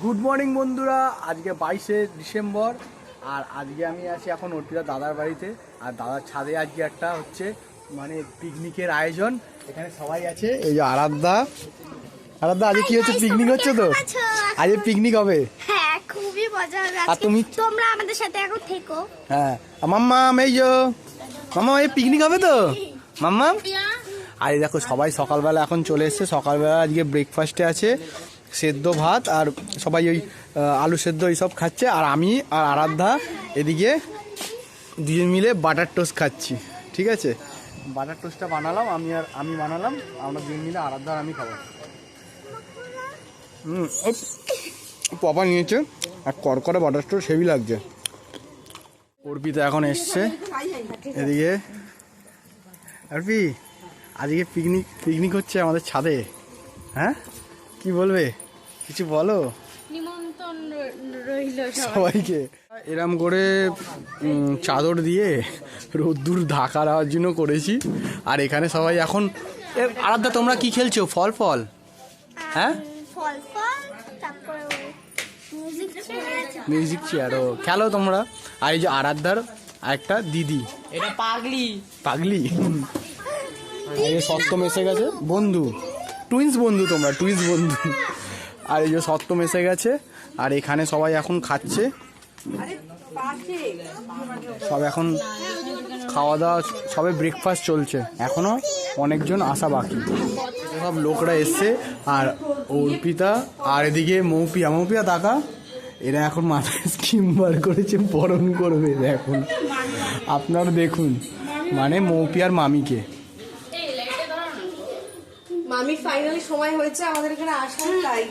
Good morning বন্ধুরা, আজকে 22শে December আর আজকে আমি আছি এখন অর্পিতার দাদার বাড়িতে। আর দাদার ছাদে আজকে একটা হচ্ছে মানে পিকনিকের আয়োজন। এখানে সবাই আছে, এই যে আরাধ্যা আজকে কি হচ্ছে, পিকনিক হচ্ছে তো আজকে পিকনিক হবে। হ্যাঁ, খুবই মজা হবে। আর তোমরা আমাদের সাথে এখন থেকো। হ্যাঁ মাম্মা, মাম্মা এই পিকনিক হবে তো মাম্মা। আর দেখো সবাই সকালবেলা এখন চলে এসছে। সকালবেলা আজকে ব্রেকফাস্টে আছে সেদ্ধ ভাত আর সবাই ওই আলু সেদ্ধ এইসব খাচ্ছে। আর আমি আর আরাধ্যা এদিকে দুজন মিলে বাটার টোস্ট খাচ্ছি। ঠিক আছে, বাটার টোস্টটা বানালাম আমি বানালাম, আমরা দুজন মিলে আরাধ্যা আর আমি খাবো। পাপা নিয়েছে আর করকরে বাটার টোস্ট হেভি লাগছে। অর্পিতা এখন এসছে এদিকে। অর্পি আজকে পিকনিক হচ্ছে আমাদের ছাদে। হ্যাঁ কি বলবে, কিছু বলো নিমন্ত্রণ রইল সবাইকে। এরম করে চাদর দিয়ে রোদ্দুর ঢাকা দেওয়ার জন্য করেছি। আর এখানে সবাই এখন আরাধ্যা তোমরা কি খেলছো? ফল হ্যাঁ মিউজিক চেয়ারও খেলো তোমরা। আর এই যে আরাধ্যার আরেকটা দিদি, এটা পাগলি এই যে সপ্তম এসে গেছে, বন্ধু টুইন্স বন্ধু, তোমরা টুইন্স বন্ধু। আর এই যে সপ্তম এসে গেছে। আর এখানে সবাই এখন খাচ্ছে, সব এখন খাওয়া দাওয়া, সবে ব্রেকফাস্ট চলছে, এখনো অনেকজন আসা বাকি। সব লোকরা এসছে। আর অর্পিতা আর এদিকে মৌপিয়া টাকা, এরা এখন মাথায় স্কিম বার করেছে, বরণ করবে এখন। আপনারা দেখুন, মানে মৌপিয়ার মামিকে। মামি ফাইনালি সময় হয়েছে আমাদের এখানে আসার, তাই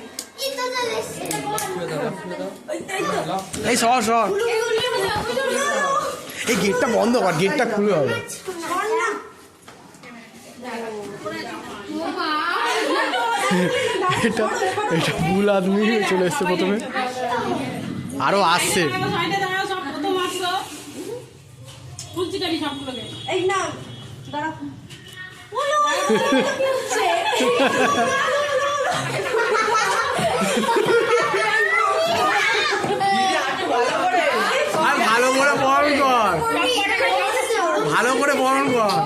এই সর এই গেটটা বন্ধ কর, গেটটা খুলে হবে। এটা ভুল আদমি চলে এসছে প্রথমে, আরো আসছে। ভালো করে বরণ কর, ভালো করে বরণ কর।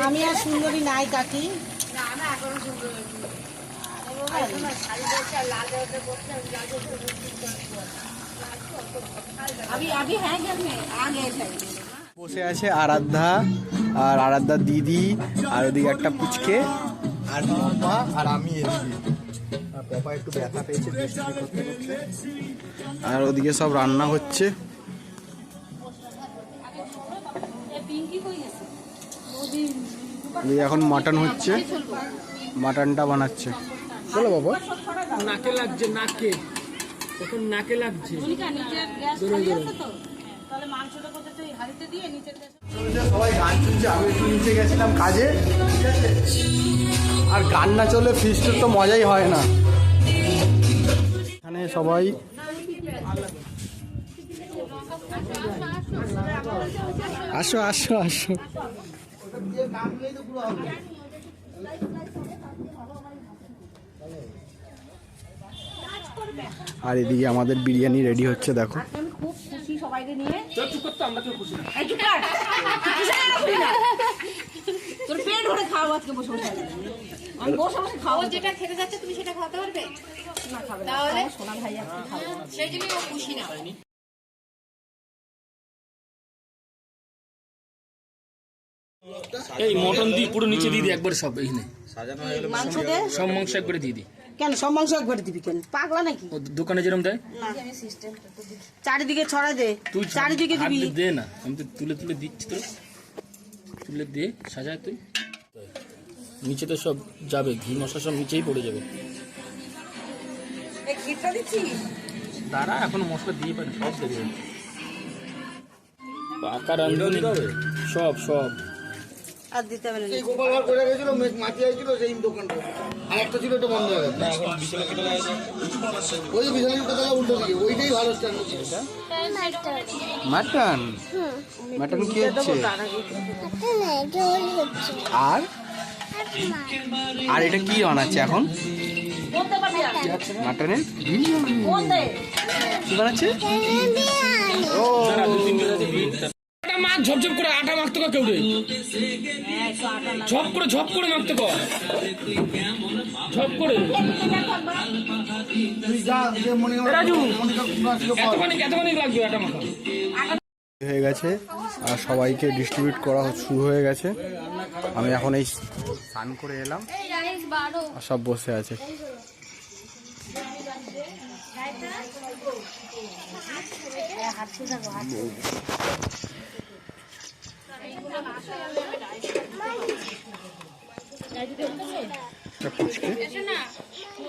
আমি আর সুন্দরী নাই কাকি। বসে আছে আরাধ্যা আর আরাধ্যার দিদি, আর ওদিকে একটা পুচকে, আর পাপা আর আমি এদিকে। আর পাপা একটু ব্যথা পেয়েছে আর ওদিকে সব রান্না হচ্ছে। এখন মাটন হচ্ছে, মাটনটা বানাচ্ছে। বলো বাবা, নাকে লাগছে, এখন নাকে লাগছে। সবাই গান শুনছে, আমি একটু নিচে গেছিলাম কাজে, ঠিক আছে। আর গান না চললে ফিস্টের তো মজাই হয় না। এখানে সবাই আসো। আর এদিকে আমাদের বিরিয়ানি রেডি হচ্ছে, দেখো। যেটা খেতে যাচ্ছে তুমি সেটা খাওয়াতে পারবে তাহলে সেই জন্য খুশি না। এই মটন দিয়ে পুরো নিচে দিয়ে দি একবার, সব এইখানে সব মাংস একবারে দিয়ে দি। কেন সব মাংস একবারে দিবি কেন, পাগলা নাকি? দোকানে যেরকম দেয় চারিদিকে ছড়া দে, তুই চারিদিকে দিবি। দে না, আমি তো তুলে দিচ্ছি, তো তুলে দিয়ে সাজায় তুই। নিচে তো সব যাবে, ঘি মশলা সব নিচেই পড়ে যাবে। তারা এখন মশলা দিয়ে পারে, সব দেবে। পাকা রান্ধুনি সব সব আর দিতে হবে না। সেই গোপাল ঘর করে গেছিল, মাটি হয়েছিল সেই দোকানটা, আর একটা ছিল ওটা বন্ধ হয়ে গেছে। ওই যে বিশালের দোকানটা উল্টো দিকে, ওইটাই ভালো স্ট্যান্ড ছিল। মাটন মাটন কি হচ্ছে আর আর এটা কি বানাচ্ছে এখন মাটনের কি বানাচ্ছে ও মাছ ঝপঝপ করে আটা মাখতে কর কেউ রে ঝপ করে মাখতে কর ঝপ করে তুই যা, যে রাজু মনে এতখানি লাগবে আটা মাখা হয়ে গেছে আর সবাইকে ডিস্ট্রিবিউট করা শুরু হয়ে গেছে। আমি এখন এই স্নান করে এলাম আর সব বসে আছে।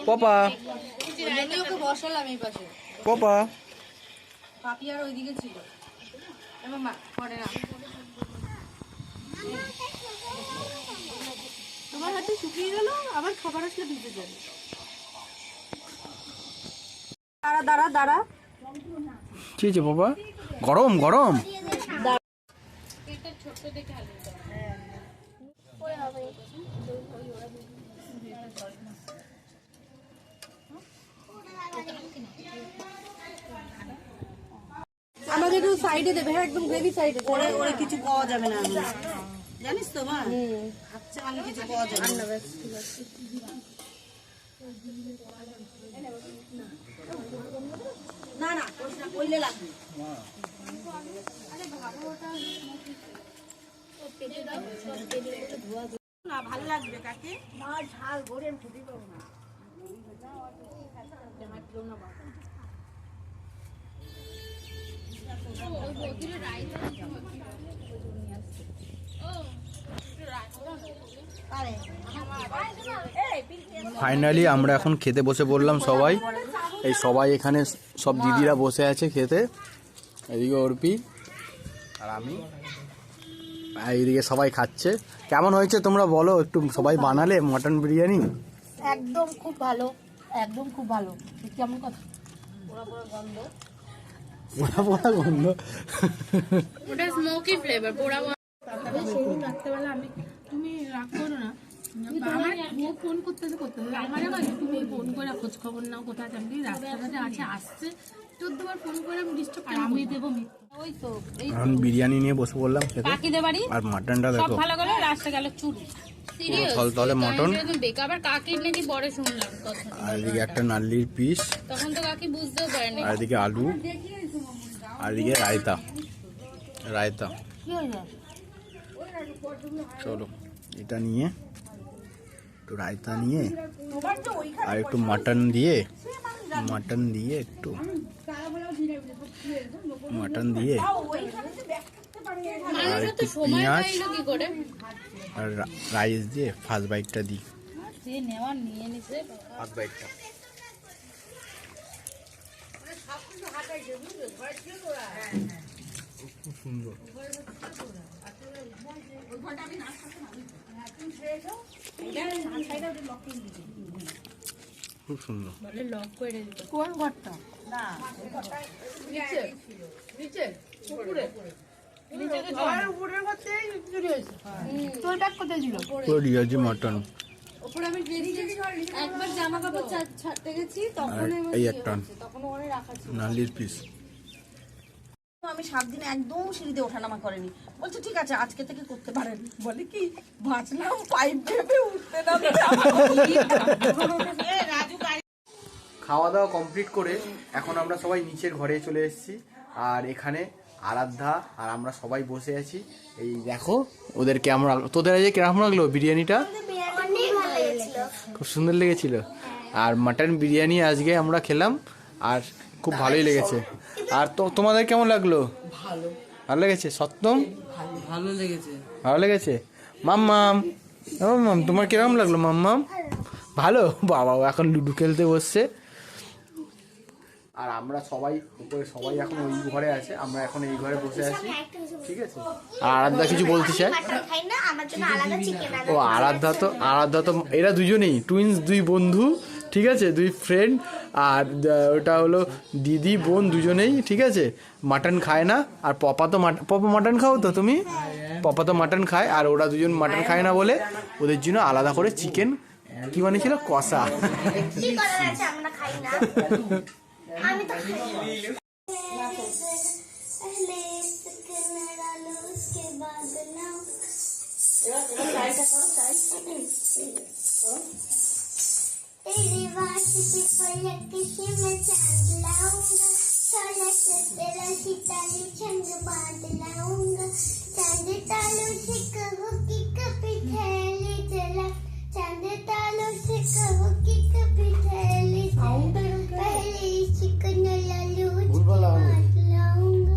পপা ওকে বসালাম এই পাশে, পপা পাপি আর ওইদিকে ছিল। মামা পরে না, তোমার হাতে শুকিয়ে গেল, আবার খাবার আসলে ভিজে যাবে। দাঁড়া দাঁড়া দাঁড়া, কি হয়েছে পপা? গরম গরম আমাকে একটু সাইডে দেবে, হ্যাঁ একদম গ্রেভি সাইডে। ওরে কিছু পাওয়া যাবে না, জানিস তো মা, আচ্ছা মানে কিছু পাওয়া যাবে না। না না কইলে লাগবে না, ভালো লাগবে কাকে না, ঝাল ভরে আমি খেতে পাবো না। ফাইনালি আমরা এখন খেতে বসে পড়লাম সবাই। এই সবাই এখানে সব দিদিরা বসে আছে খেতে, এদিকে অর্পি আর আমি, আর এইদিকে সবাই খাচ্ছে। কেমন হয়েছে তোমরা বলো একটু, সবাই বানালে মটন বিরিয়ানি? একদম খুব ভালো, একদম খুব ভালো। কেমন কথা, পোড়া পোড়া গন্ধ। ওটা স্মোকি ফ্লেভার, পোড়া রাত্রেবেলা আমি, তুমি রাগ করো না, আমার ও ফোন করতেছে আমার, আবার তুমি ফোন করে খোঁজ খবর নাও কোথায় আছে। আমি রাস্তাঘাটে আছে, আসছে 14 বার ফোন করে আমি ডিস্টার্ব, আর আমি দেবো ওই তো এই এখন বিরিয়ানি নিয়ে বসে পড়লাম খেতে। কাকিদের বাড়ি আর মাটনটা দেখো ভালো গেল, লাস্টে গেল চুরি। তলে মটন, আবার কাকির নাকি পরে শুনলাম কথা, আর এদিকে একটা নাল্লির পিস, তখন তো কাকি বুঝতেও পারেনি। আর এদিকে আলু, আর এদিকে রায়তা রায়তা। চলো এটা নিয়ে একটু রায়তা নিয়ে আর একটু মাটন দিয়ে একটু মাটন দিয়ে আর একটু পেঁয়াজ আর রাইস দিয়ে ফার্স্ট বাইটটা দিই, ফার্স্ট বাইটটা। খুব সুন্দর, খুব সুন্দর। কোন ঘরটা? পুরো রিয়াজি মাটন। একবার জামা কাপড় ছাড়তে গেছি, তখন এই একটা নালির পিস। আমি 7 দিন একদম সিঁড়িতে ওঠানামা করেনি, বলছে ঠিক আছে আজকে থেকে করতে পারেন। বলে কি বাঁচলাম পাইপ ভেবে উঠতে না। খাওয়া দাওয়া কমপ্লিট করে এখন আমরা সবাই নিচের ঘরে চলে এসেছি, আর এখানে আরাধ্যা আর আমরা সবাই বসে আছি। এই দেখো ওদের কেমন লাগলো, তোদের আজকে কেমন লাগলো বিরিয়ানিটা? খুব সুন্দর লেগেছিল। আর মাটন বিরিয়ানি আজকে আমরা খেলাম আর খুব ভালোই লেগেছে। আর তো তোমাদের কেমন লাগলো? ভালো লেগেছে। সত্যম ভালো লেগেছে। মাম্মাম মাম্মাম তোমার কিরকম লাগলো? মাম্মাম ভালো। বাবা এখন লুডো খেলতে বসছে। আর আমরা সবাই উপরে সবাই এখন ওই ঘরে আছে, আমরা এখন এই ঘরে বসে আছি, ঠিক আছে। আর আরাধ্যা কিছু বলতে চাই। খাই না, আমার জন্য আলাদা চিকেন ও আরাধ্যা তো এরা দুজনেই টুইন্স, দুই বন্ধু, ঠিক আছে, দুই ফ্রেন্ড। আর ওটা হলো দিদি বোন দুজনেই, ঠিক আছে, মাটন খায় না। আর পপা মাটন খাও তো তুমি? পপা তো মাটন খায়, আর ওরা দুজন মাটন খায় না বলে ওদের জন্য আলাদা করে চিকেন কি বানিয়েছিল, কষা। কি করার আছে, আমরা খাই না, আমি তো খাই না। तेरी वासी पे पलक से मैं चांद लाऊंगा, सोना से तेरा सितारे छंग बांध लाऊंगा, चांद तालों से कहो कि कभी ठहले जला, चांद तालों से कहो कि कभी ठहले जला, पहले इश्क न लालू बांध लाऊंगा।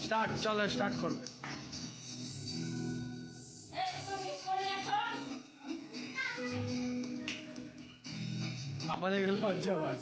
স্টার্ট, চলো স্টার্ট করো। আমাদের লজ্জা পায়।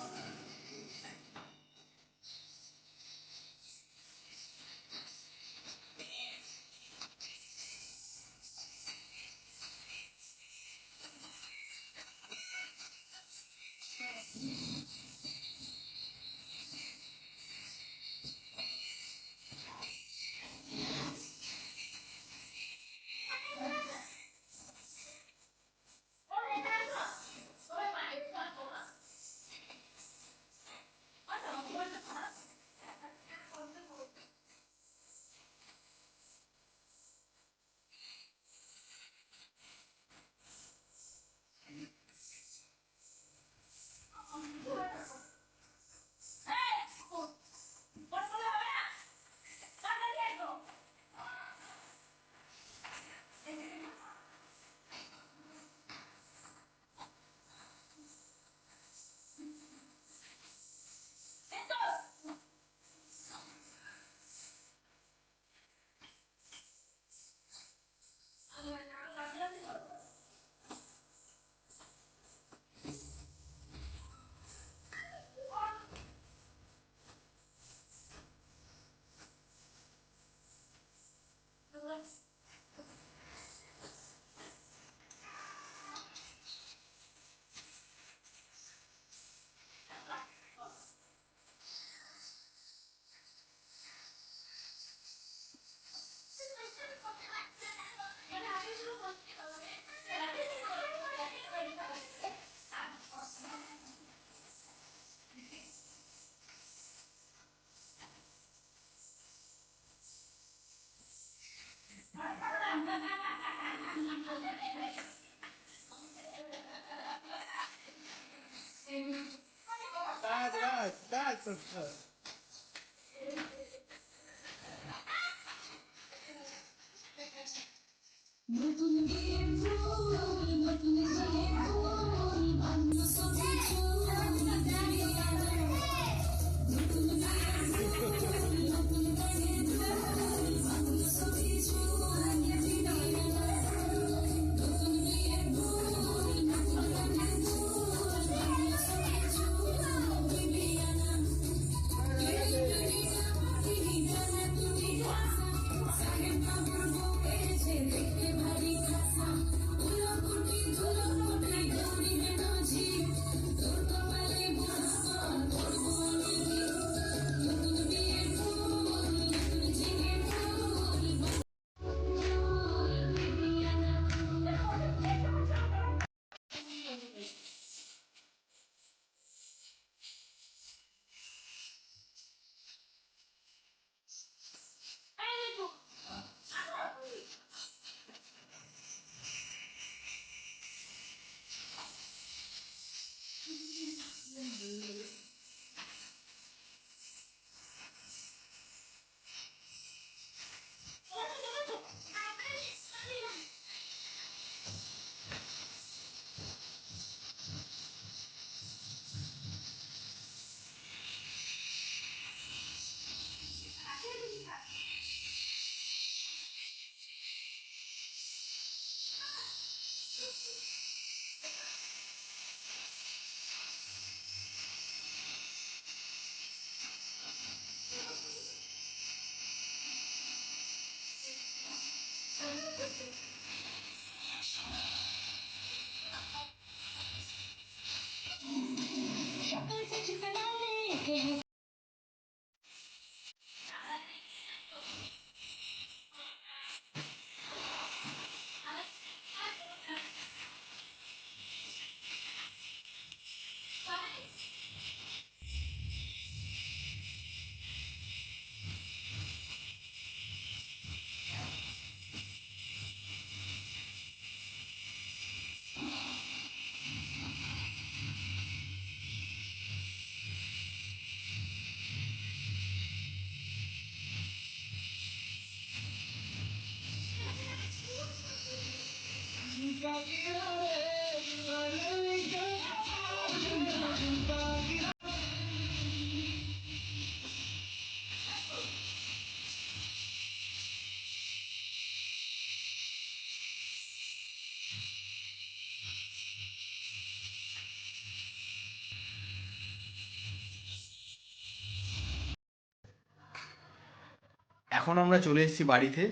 এখন আমরা চলে এসেছি বাড়িতে,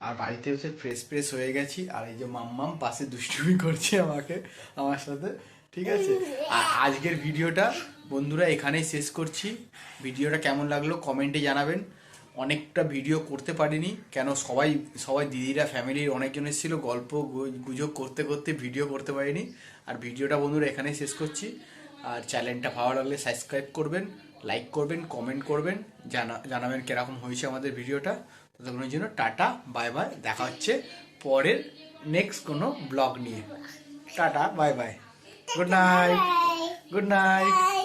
আর বাড়িতে এসে ফ্রেশ হয়ে গেছি। আর এই যে মাম্মাম পাশে দুষ্টুমি করছে আমার সাথে, ঠিক আছে। আর আজকের ভিডিওটা বন্ধুরা এখানেই শেষ করছি। ভিডিওটা কেমন লাগলো কমেন্টে জানাবেন। অনেকটা ভিডিও করতে পারিনি, কেন সবাই দিদিরা ফ্যামিলির অনেকজন এসেছিলো, গল্প গুজব করতে করতে ভিডিও করতে পারিনি। আর ভিডিওটা বন্ধুরা এখানেই শেষ করছি। আর চ্যানেলটা ভালো লাগলে সাবস্ক্রাইব করবেন, লাইক করবেন, কমেন্ট করবেন, জানাবেন কিরকম হয়েছে আমাদের ভিডিওটা। ততক্ষণের জন্য টাটা, বাই বাই। দেখা হচ্ছে পরের নেক্সট কোনো ব্লগ নিয়ে। Tata, bye bye, good night, good night.